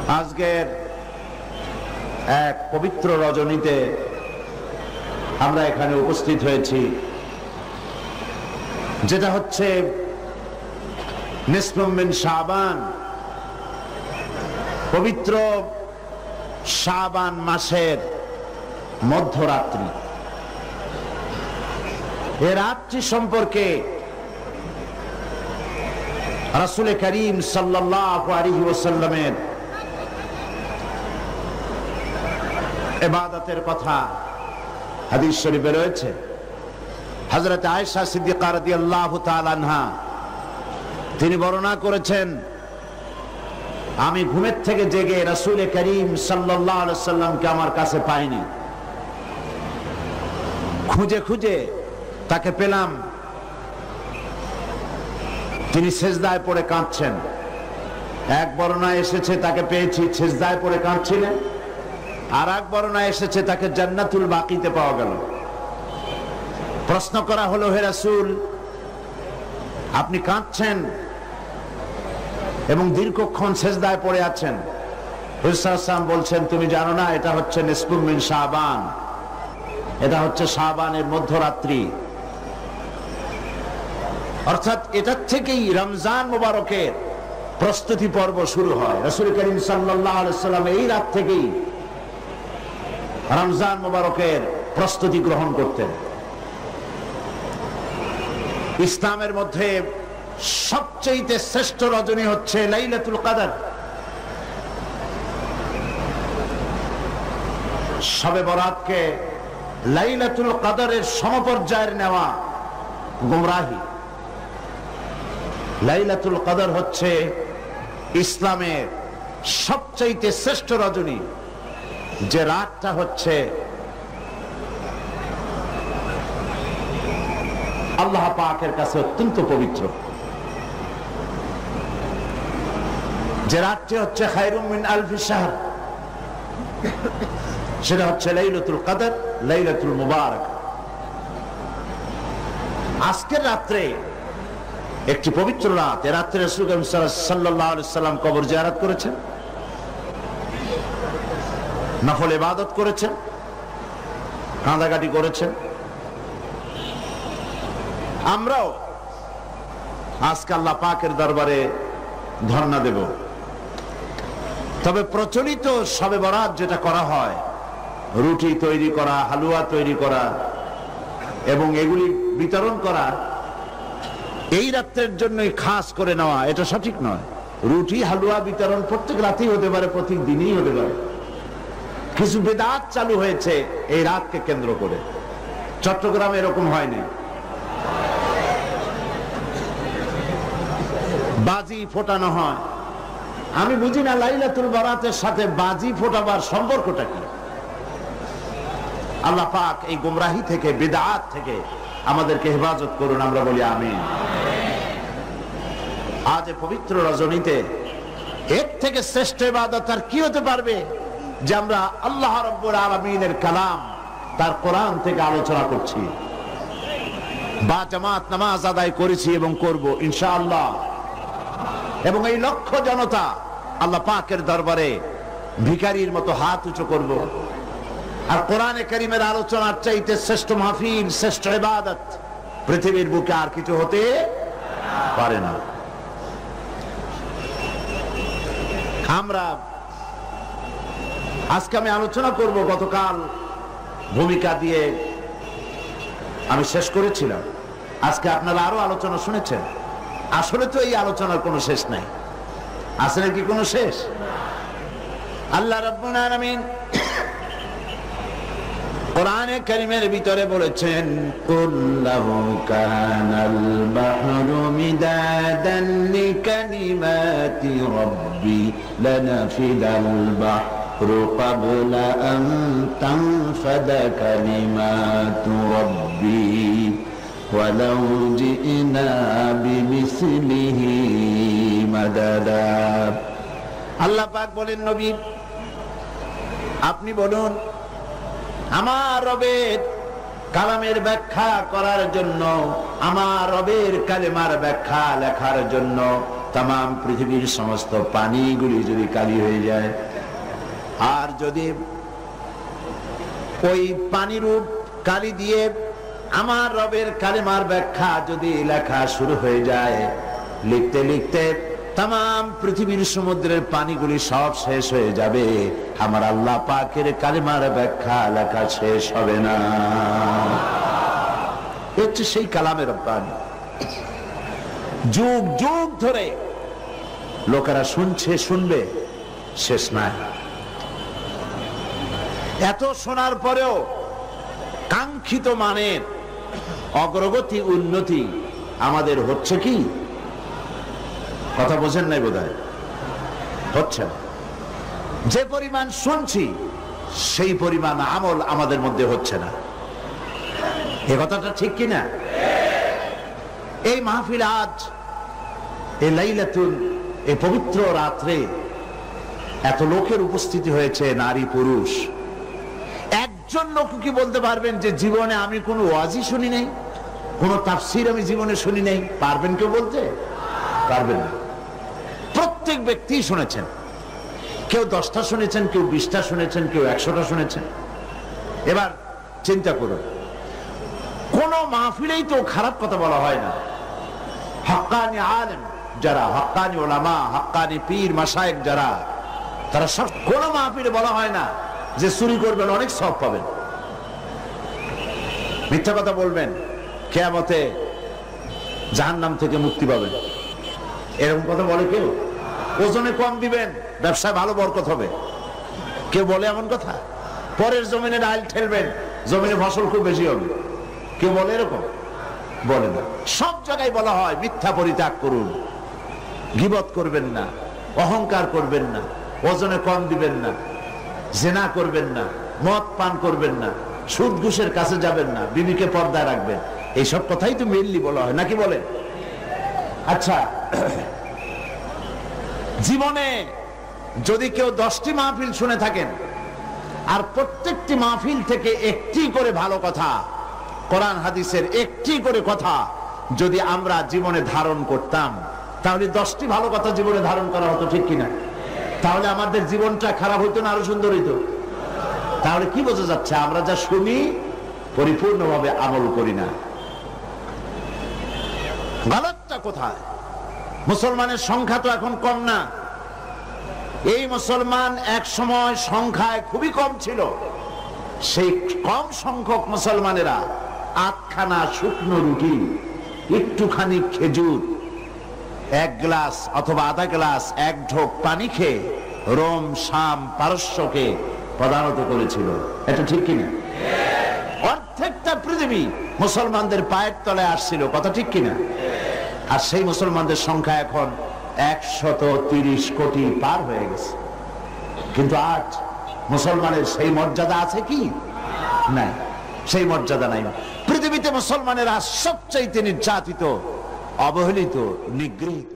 আজকের এক পবিত্র রজনীতে আমরা এখানে উপস্থিত হয়েছি, যেটা হচ্ছে নিসফুম মিন শাবান, পবিত্র শাবান মাসের মধ্যরাত্রি। এ রাত্রি সম্পর্কে রাসূল করিম সাল্লাল্লাহু আলাইহি ওয়াসাল্লামের ইবাদতের কথা হাদিস শরীফে রয়েছে। হযরত আয়েশা সিদ্দিকা রাদিয়াল্লাহু তাআলা আনহা তিনি বর্ণনা করেছেন, আমি ঘুমের থেকে জেগে রাসূল করিম সাল্লাল্লাহু আলাইহি ওয়াসাল্লামকে আমার কাছে পাইনি, খুঁজে খুঁজে তাকে পেলাম, তিনি সিজদায় পড়ে কাঁদছেন। এক বর্ণনায় এসেছে তাকে পেয়েছি সিজদায় পড়ে কাঁদছিলেন, আর এক বর্ণনায় এসেছে তাকে জান্নাতুল বাকিতে পাওয়া গেল। প্রশ্ন করা হলো, হে রাসূল, আপনি কাঁদছেন এবং দীর্ঘক্ষণ সিজদায় পড়ে আছেন। রাসূল সাল্লাল্লাহু আলাইহি ওয়াসাল্লাম বলছেন, তুমি জানো না এটা হচ্ছে নিসফুম মিন শাবান, এটা হচ্ছে শাবানের মধ্যরাত্রি। অর্থাৎ এটার থেকেই রমজান মুবারকের প্রস্তুতি পর্ব শুরু হয়। রাসূল করিম সাল্লাল্লাহু আলাইহি ওয়াসাল্লাম এই রাত থেকেই রমজান মুবারকের প্রস্তুতি গ্রহণ করতেন। ইসলামের মধ্যে সবচেয়ে শ্রেষ্ঠ রজনী হচ্ছে লাইলাতুল কদর। শবে বরাতকে লাইলাতুল কদরের সমপর্যায়ের নেওয়া গুমরাহি। লাইলাতুল কদর হচ্ছে ইসলামের সবচেয়ে শ্রেষ্ঠ রজনী, যে রাতটা হচ্ছে আল্লাহ পাকের কাছে অত্যন্ত পবিত্র, যে রাতটি হচ্ছে খায়রুম মিন আলফি শাহর, সেটা হচ্ছে লাইলাতুল কদর, লাইলাতুল মুবারাক। আজকের রাত্রে একটি পবিত্র রাত। এ রাত্রে রাসূল সাল্লাল্লাহু আলাইহি ওয়াসাল্লাম কবর জিয়ারত করেছেন, নফল ইবাদত করেছেন, কাঁদাকাটি করেছেন। আমরাও আজকে আল্লাহ পাকের দরবারে ধর্ণা দেব। তবে প্রচলিত শবে বরাত যেটা করা হয়, রুটি তৈরি করা, হালুয়া তৈরি করা এবং এগুলি বিতরণ করা, এই রাত্রের জন্যই খাস করে নেওয়া, এটা সঠিক নয়। রুটি হালুয়া বিতরণ প্রত্যেক রাতেই হতে পারে, প্রত্যেক দিনই হতে পারে। কিছু বেদাত চালু হয়েছে এই রাতকে কেন্দ্র করে। চট্টগ্রামে এরকম হয়নি। বাজি ফোটানো হয়। আমি বুঝি না লাইলাতুল বরাতের সাথে বাজি ফোটাবার সম্পর্কটা কি। আল্লাহ পাক এই গুমরাহি থেকে, বিদআত থেকে আমাদেরকে হেফাজত করুন, আমরা বলি আমিন। আজ পবিত্র রজনীতে এর থেকে শ্রেষ্ঠ ইবাদত আর কি হতে পারবে, যে আমরা আল্লাহ রাব্বুল আলামিনের কালাম, তার কোরআন থেকে আলোচনা করছি, বা জামাত নামাজ আদায় করেছি এবং করব ইনশাআল্লাহ। এবং এই লক্ষ জনতা আল্লাহ পাকের দরবারে ভিখারির মতো হাত উঁচু করব। আর কোরআনে কারীমের আলোচনার চাইতে শ্রেষ্ঠ মাহফিল, শ্রেষ্ঠ ইবাদত পৃথিবীর বুকে আর কিছু হতে পারে না। আমরা আজকে আমি আলোচনা করব, গতকাল ভূমিকা দিয়ে আমি শেষ করেছিলাম। আজকে আপনারা আরো আলোচনা শুনেছেন। আসলে তো এই আলোচনার কোনো শেষ নাই। আছে নাকি কোনো শেষ? আল্লাহ রাব্বুল আলামিন কোরআনে কারীমের ভিতরে বলেছেন, কুল্লাহু কানাল বাহরু মিদাদান লিকালিমাতি রাব্বি লানাফিদাল বাহরু ক্বাবলা আন তানফাদা কালিমাতু রাব্বি ওয়ালাউ জিনা বিমিসলিহি মাদাদা। আল্লাহ পাক বলেন, নবী আপনি বলুন, আমার রবের কালামের ব্যাখ্যা করার জন্য, আমার রবের কালেমার ব্যাখ্যা লেখার জন্য তাম পৃথিবীর সমস্ত পানিগুলি যদি কালি হয়ে যায়, আর যদি ওই পানিরূপ কালি দিয়ে আমার রবের কালেমার ব্যাখ্যা যদি লেখা শুরু হয়ে যায়, লিখতে লিখতে তাম পৃথিবীর সমুদ্রের পানিগুলি সব শেষ হয়ে যাবে, আমার আল্লাহ পাকের কালেমার ব্যাখ্যা লেখা শেষ হবে না। হচ্ছে সেই কালামের রব্বানি। যুগ যুগ ধরে লোকেরা শুনছে, শুনবে, শেষ নাই। এত শোনার পরেও কাঙ্ক্ষিত মানের অগ্রগতি, উন্নতি আমাদের হচ্ছে কি? কথা বোঝেন নাই বোধহয়, হচ্ছে না। যে পরিমাণ শুনছি সেই পরিমাণ আমল আমাদের মধ্যে হচ্ছে না। এ কথাটা ঠিক কিনা? এই মাহফিল আজ, এই লাইলাতুল, এই পবিত্র রাত্রে এত লোকের উপস্থিতি হয়েছে, নারী পুরুষ। একজন লোক কি বলতে পারবেন যে জীবনে আমি কোনো ওয়াজই শুনি নাই, কোনো তাফসীর আমি জীবনে শুনি নাই? পারবেন কেউ বলতে? পারবেন না। প্রত্যেক ব্যক্তি শুনেছেন। কেউ 10টা শুনেছেন, কেউ 20টা শুনেছেন, কেউ 100টা শুনেছেন। এবার চিন্তা করুন, কোন মাহফিলেই তো খারাপ কথা বলা হয় না। হাক্কানি আলেম যারা, হাক্কানি ওলামা, হাক্কানি পীর মাশায়েখ যারা, তারা সব কোন মাহফিলে বলা হয় না যে চুরি করবেন অনেক সওয়াব পাবেন, মিথ্যা কথা বলবেন কিয়ামতে জাহান্নাম থেকে মুক্তি পাবেন, এরকম কথা বলে কেউ? ওজনে কম দিবেন, ব্যবসায় ভালো বরকত হবে, কেউ বলে এমন কথা? পরের জমিনে ডাল ঠেলবেন, জমিনে ফসল খুব বেশি হবে, কেউ বলে এরকম? বলে না। সব জায়গায় বলা হয় মিথ্যা পরিত্যাগ করুন, গীবত করবেন না, অহংকার করবেন না, ওজনে কম দিবেন না, জিনা করবেন না, মদ পান করবেন না, সুদ ঘুষের কাছে যাবেন না, বিবিকে পর্দায় রাখবেন। এইসব কথাই তো মেইনলি বলা হয়, নাকি বলেন? আচ্ছা, জীবনে যদি কেউ 10টি মাহফিল শুনে থাকেন, আর প্রত্যেকটি মাহফিল থেকে একটি করে ভালো কথা, কোরআন হাদিসের একটি করে কথা যদি আমরা জীবনে ধারণ করতাম, তাহলে 10টি ভালো কথা জীবনে ধারণ করা হতো, ঠিক কিনা? তাহলে আমাদের জীবনটা খারাপ হইতো না, আরো সুন্দর হইতো? তাহলে কি বোঝা যাচ্ছে? আমরা যা শুনি পরিপূর্ণভাবে আমল করি না। গলতটা কোথায়? মুসলমানের সংখ্যা তো এখন কম না। এই মুসলমান এক সময় সংখ্যায় খুবই কম ছিল। সেই কম সংখ্যক মুসলমানেরা 8খানা শুকনো রুটি, একটুখানি খেজুর, 1 গ্লাস অথবা আধা গ্লাস, 1 ঢোক পানি খেয়ে রোম, শাম, পারস্যকে প্রধানত করেছিল। এটা ঠিক কিনা? অর্ধেকটা পৃথিবী মুসলমানদের পায়ের তলায় আসছিল, কথা ঠিক কিনা? আর সেই মুসলমানদের সংখ্যা এখন 130 কোটি পার হয়ে গেছে। কিন্তু আজ মুসলমানের সেই মর্যাদা আছে কি? নাই, সেই মর্যাদা নাই। পৃথিবীতে মুসলমানেরা সবচাইতে নির্যাতিত, অবহেলিত, নিগৃহীত।